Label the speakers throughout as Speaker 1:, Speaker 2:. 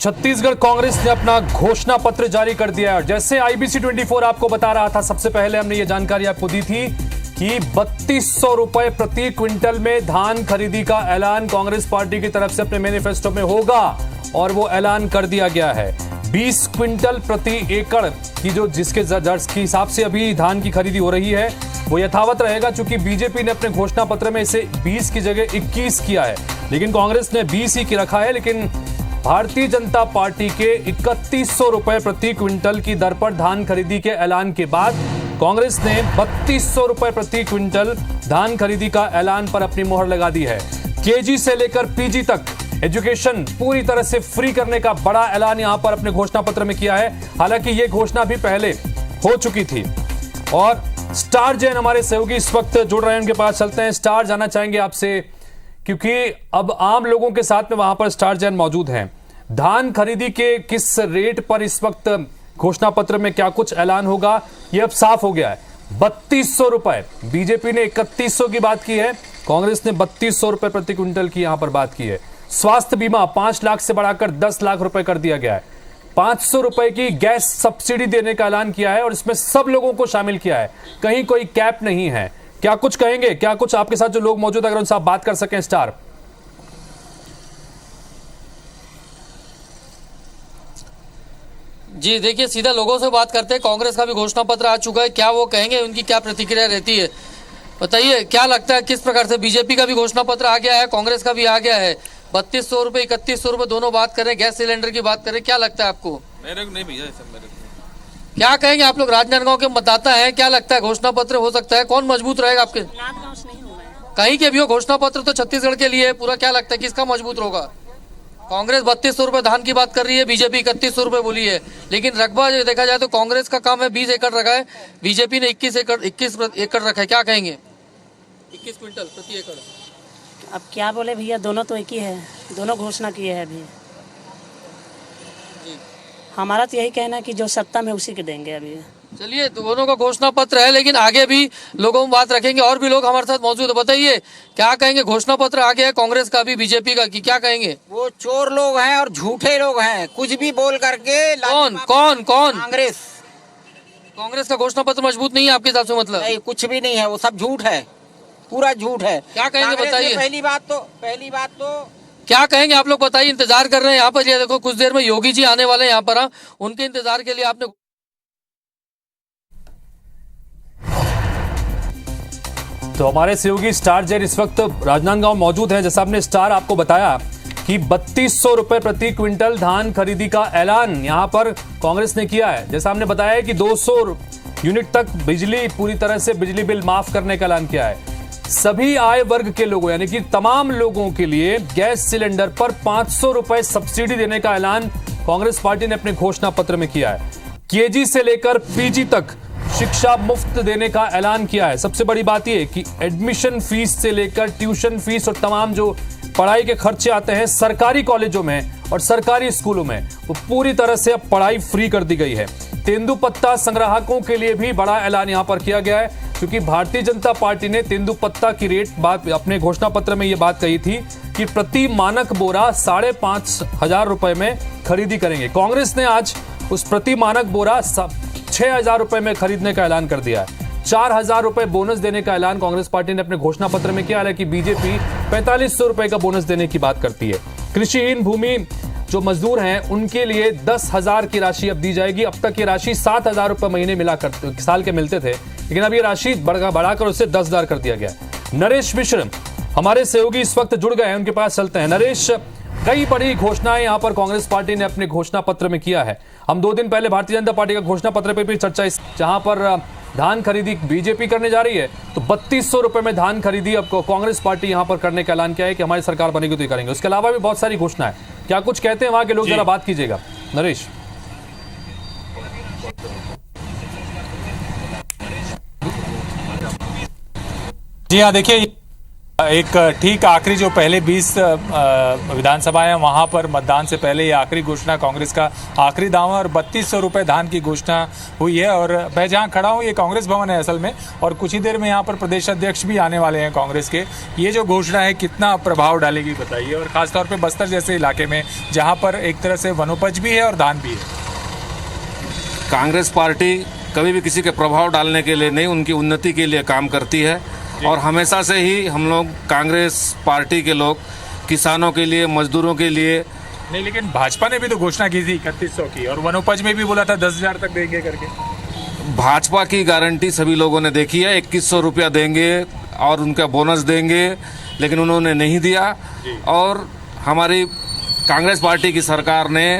Speaker 1: छत्तीसगढ़ कांग्रेस ने अपना घोषणा पत्र जारी कर दिया है। जैसे IBC 24 आपको बता रहा था, सबसे पहले हमने ये जानकारी आपको दी थी कि 3200 रुपए प्रति क्विंटल में धान खरीदी का ऐलान कांग्रेस पार्टी की तरफ से अपने मैनिफेस्टो में होगा और वो ऐलान कर दिया गया है। 20 क्विंटल प्रति एकड़ की जिसके हिसाब से अभी धान की खरीदी हो रही है वो यथावत रहेगा, चूंकि बीजेपी ने अपने घोषणा पत्र में इसे 20 की जगह 21 किया है, लेकिन कांग्रेस ने 20 ही की रखा है। लेकिन भारतीय जनता पार्टी के 3100 रुपए प्रति क्विंटल की दर पर धान खरीदी के ऐलान के बाद कांग्रेस ने 3200 रुपए प्रति क्विंटल धान खरीदी का ऐलान पर अपनी मोहर लगा दी है। केजी से लेकर पीजी तक एजुकेशन पूरी तरह से फ्री करने का बड़ा ऐलान यहां पर अपने घोषणा पत्र में किया है। हालांकि यह घोषणा भी पहले हो चुकी थी। और स्टार जैन हमारे सहयोगी इस वक्त जुड़ रहे हैं, उनके पास चलते हैं। स्टार, जानना चाहेंगे आपसे, क्योंकि अब आम लोगों के साथ में वहां पर स्टार जैन मौजूद हैं, धान खरीदी के किस रेट पर इस वक्त घोषणा पत्र में क्या कुछ ऐलान होगा यह अब साफ हो गया है। 3200 रुपए, बीजेपी ने 3100 की बात की है, कांग्रेस ने 3200 रुपए प्रति क्विंटल की यहां पर बात की है। स्वास्थ्य बीमा 5 लाख से बढ़ाकर 10 लाख रुपए कर दिया गया है। 500 रुपए की गैस सब्सिडी देने का ऐलान किया है और इसमें सब लोगों को शामिल किया है, कहीं कोई कैप नहीं है। क्या कुछ कहेंगे, क्या कुछ आपके साथ जो लोग मौजूद, अगर उनसे आप बात कर सकें। स्टार
Speaker 2: जी, देखिए सीधा लोगों से बात करते हैं। कांग्रेस का भी घोषणा पत्र आ चुका है, क्या वो कहेंगे, उनकी क्या प्रतिक्रिया रहती है, बताइए क्या लगता है किस प्रकार से। बीजेपी का भी घोषणा पत्र आ गया है, कांग्रेस का भी आ गया है। 3200 रुपए 3100 रुपए दोनों बात करें, गैस सिलेंडर की बात करें, क्या लगता है आपको?
Speaker 3: मेरे को नहीं भैया, सब मेरे को।
Speaker 2: क्या कहेंगे आप लोग, राजनांदगांव के मतदाता हैं, क्या लगता है घोषणा पत्र हो सकता है, कौन मजबूत रहेगा आपके? कहीं के भी हो, घोषणा पत्र तो छत्तीसगढ़ के लिए पूरा, क्या लगता है किसका मजबूत होगा? कांग्रेस 3200 रुपए धान की बात कर रही है, बीजेपी 3100 रुपए बोली है, लेकिन रकबा देखा जाए तो कांग्रेस का काम है 20 एकड़ रखा है, बीजेपी ने 21 एकड़ रखा है। क्या कहेंगे? 21 क्विंटल प्रति एकड़।
Speaker 4: अब क्या बोले भैया, दोनों तो एक ही है, दोनों घोषणा किए हैं अभी। हमारा तो यही कहना है कि जो सत्ता में उसी के देंगे अभी।
Speaker 2: चलिए, दोनों का घोषणा पत्र है, लेकिन आगे भी लोगों में बात रखेंगे। और भी लोग हमारे साथ मौजूद है, बताइए क्या कहेंगे। घोषणा पत्र आ गया है कांग्रेस का भी, बीजेपी का, कि क्या कहेंगे?
Speaker 5: वो चोर लोग हैं और झूठे लोग हैं, कुछ भी बोल करके।
Speaker 2: कौन?
Speaker 5: कांग्रेस
Speaker 2: का घोषणा पत्र मजबूत नहीं है आपके हिसाब से? मतलब
Speaker 5: नहीं, कुछ भी नहीं है, वो सब झूठ है, पूरा झूठ है।
Speaker 2: क्या कहेंगे बताइए।
Speaker 5: पहली बात तो
Speaker 2: क्या कहेंगे आप लोग, बताइए। इंतजार कर रहे हैं यहाँ पर, ये देखो कुछ देर में योगी जी आने वाले हैं यहाँ पर, उनके इंतजार के लिए आपने।
Speaker 1: तो हमारे सहयोगी स्टार जैन इस वक्त राजनांदगांव मौजूद हैं। जैसा आपने स्टार आपको बताया कि 3200 रुपए प्रति क्विंटल धान खरीदी का ऐलान यहां पर कांग्रेस ने किया है। जैसा हमने बताया कि 200 यूनिट तक बिजली, पूरी तरह से बिजली बिल माफ करने का ऐलान किया है। सभी आय वर्ग के लोगों, यानी कि तमाम लोगों के लिए गैस सिलेंडर पर 500 रुपए सब्सिडी देने का ऐलान कांग्रेस पार्टी ने अपने घोषणा पत्र में किया है। केजी से लेकर पीजी तक शिक्षा मुफ्त देने का ऐलान किया है। सबसे बड़ी बात यह कि एडमिशन फीस से लेकर ट्यूशन फीस और तमाम जो पढ़ाई के खर्चे आते हैं सरकारी कॉलेजों में और सरकारी स्कूलों में, वो पूरी तरह से अब पढ़ाई फ्री कर दी गई है। तेंदुपत्ता संग्राहकों के लिए भी बड़ा ऐलान यहां पर किया गया है, क्योंकि भारतीय जनता पार्टी ने तेंदुपत्ता की रेट बात अपने घोषणा पत्र में यह बात कही थी कि प्रति मानक बोरा 5,500 रुपए में खरीदी करेंगे। कांग्रेस ने आज उस प्रति मानक बोरा 6,000 रुपए में खरीदने का ऐलान कर दिया है। 4,000 रुपए बोनस देने का ऐलान कांग्रेस पार्टी ने अपने घोषणा पत्र में किया, हालांकि बीजेपी 4500 रुपए का बोनस देने की बात करती है। कृषिहीन भूमि जो मजदूर हैं उनके लिए 10,000 की राशि अब दी जाएगी। अब तक ये राशि 7,000 रुपए महीने मिला करते, साल के मिलते थे, लेकिन अब ये राशि बढ़ाकर उसे 10,000 कर दिया गया। नरेश मिश्र हमारे सहयोगी इस वक्त जुड़ गए हैं, उनके पास चलते हैं। नरेश, कई बड़ी घोषणाएं यहां पर कांग्रेस पार्टी ने अपने घोषणा पत्र में किया है। हम 2 दिन पहले भारतीय जनता पार्टी का घोषणा पत्र पर भी चर्चा, जहां पर धान खरीदी बीजेपी करने जा रही है, तो 3200 रुपए में धान खरीदी अब कांग्रेस पार्टी यहां पर करने का ऐलान किया है कि हमारी सरकार बनेगी तो ये करेंगे। उसके अलावा भी बहुत सारी घोषणाएं, क्या कुछ कहते हैं वहां के लोग, जरा बात कीजिएगा नरेश।
Speaker 6: जी हाँ, देखिए
Speaker 3: एक ठीक आखिरी जो पहले 20 विधानसभा है वहां पर मतदान से पहले ये आखिरी घोषणा कांग्रेस का आखिरी दावा और 3200 रुपये धान की घोषणा हुई है। और मैं जहां खड़ा हूं ये कांग्रेस भवन है असल में, और कुछ ही देर में यहां पर प्रदेश अध्यक्ष भी आने वाले हैं कांग्रेस के। ये जो घोषणा है कितना प्रभाव डालेगी बताइए, और खासतौर पर बस्तर जैसे इलाके में जहाँ पर एक तरह से वनोपज भी है और धान भी है।
Speaker 6: कांग्रेस पार्टी कभी भी किसी के प्रभाव डालने के लिए नहीं, उनकी उन्नति के लिए काम करती है। और हमेशा से ही हम लोग कांग्रेस पार्टी के लोग किसानों के लिए, मजदूरों के लिए।
Speaker 3: नहीं, लेकिन भाजपा ने भी तो घोषणा की थी 3100 की, और वनोपज में भी बोला था 10,000 तक देंगे करके।
Speaker 6: भाजपा की गारंटी सभी लोगों ने देखी है, 2100 रुपया देंगे और उनका बोनस देंगे, लेकिन उन्होंने नहीं दिया। और हमारी कांग्रेस पार्टी की सरकार ने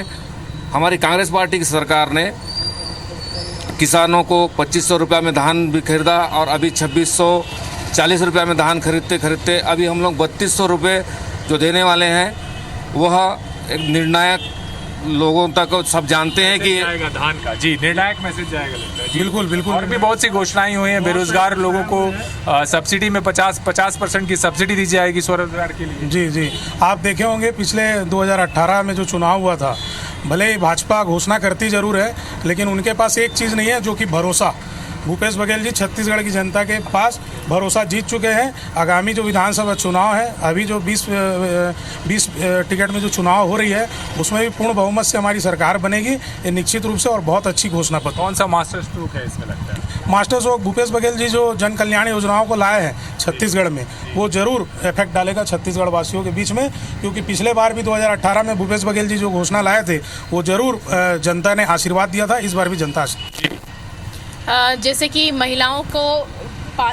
Speaker 6: किसानों को 2500 रुपया में धान भी खरीदा, और अभी 2640 रुपया में धान खरीदते अभी हम लोग 3200 रुपये जो देने वाले हैं, वह एक निर्णायक लोगों तक सब जानते हैं कि
Speaker 3: जाएगा धान का। जी, निर्णायक मैसेज जाएगा लगता है।
Speaker 7: बिल्कुल बिल्कुल।
Speaker 3: और भी बहुत सी घोषणाएं हुई हैं। बेरोजगार लोगों को सब्सिडी में 50% की सब्सिडी दी जाएगी स्वरोजगार के लिए।
Speaker 7: जी जी, आप देखे होंगे पिछले 2018 में जो चुनाव हुआ था, भले ही भाजपा घोषणा करती जरूर है, लेकिन उनके पास एक चीज़ नहीं है, जो कि भरोसा। भूपेश बघेल जी छत्तीसगढ़ की जनता के पास भरोसा जीत चुके हैं। आगामी जो विधानसभा चुनाव है, अभी जो 20 टिकट में जो चुनाव हो रही है, उसमें भी पूर्ण बहुमत से हमारी सरकार बनेगी, ये निश्चित रूप से, और बहुत अच्छी घोषणा पत्र।
Speaker 3: कौन सा मास्टर स्ट्रोक है इसमें लगता है?
Speaker 7: मास्टर स्ट्रोक भूपेश बघेल जी जो जन कल्याण योजनाओं को लाए हैं छत्तीसगढ़ में, वो जरूर इफेक्ट डालेगा छत्तीसगढ़ वासियों के बीच में, क्योंकि पिछले बार भी 2018 में भूपेश बघेल जी जो घोषणा लाए थे, वो जरूर जनता ने आशीर्वाद दिया था। इस बार भी जनता
Speaker 8: जैसे कि महिलाओं को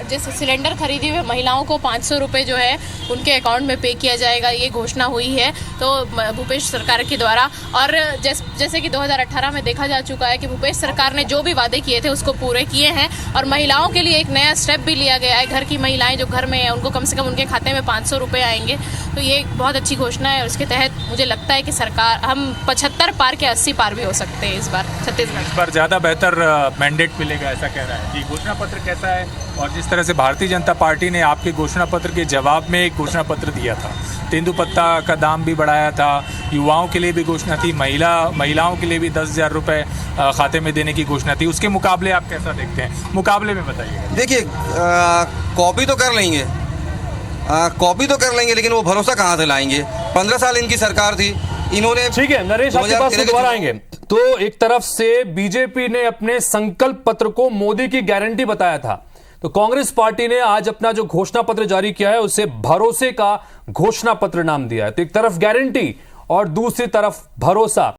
Speaker 8: जैसे सिलेंडर खरीदी हुए महिलाओं को 500 रुपये जो है उनके अकाउंट में पे किया जाएगा, ये घोषणा हुई है तो भूपेश सरकार के द्वारा। और जैसे कि 2018 में देखा जा चुका है कि भूपेश सरकार ने जो भी वादे किए थे उसको पूरे किए हैं, और महिलाओं के लिए एक नया स्टेप भी लिया गया है। घर की महिलाएं जो घर में हैं उनको कम से कम उनके खाते में 500 रुपये आएंगे, तो ये एक बहुत अच्छी घोषणा है। और उसके तहत मुझे लगता है कि सरकार हम 75 पार के 80 पार भी हो सकते हैं इस बार छत्तीसगढ़।
Speaker 3: इस बार ज़्यादा बेहतर मैंडेट मिलेगा ऐसा कह रहा है। जी, घोषणा पत्र कैसा है? और जिस तरह से भारतीय जनता पार्टी ने आपके घोषणा पत्र के जवाब में एक घोषणा पत्र दिया था, तेंदुपत्ता का दाम भी बढ़ाया था, युवाओं के लिए भी घोषणा थी, महिलाओं के लिए भी 10,000 रुपये खाते में देने की घोषणा थी, उसके मुकाबले आप कैसा देखते हैं? मुकाबले में बताइए।
Speaker 9: देखिए, कॉपी तो कर लेंगे, लेकिन वो भरोसा कहाँ से लाएंगे? 15 साल इनकी सरकार थी, इन्होंने।
Speaker 1: ठीक है नरेश, आपके पास दोबारा आएंगे। तो एक तरफ से बीजेपी ने अपने संकल्प पत्र को मोदी की गारंटी बताया था, तो कांग्रेस पार्टी ने आज अपना जो घोषणा पत्र जारी किया है उसे भरोसे का घोषणा पत्र नाम दिया है। तो एक तरफ गारंटी और दूसरी तरफ भरोसा।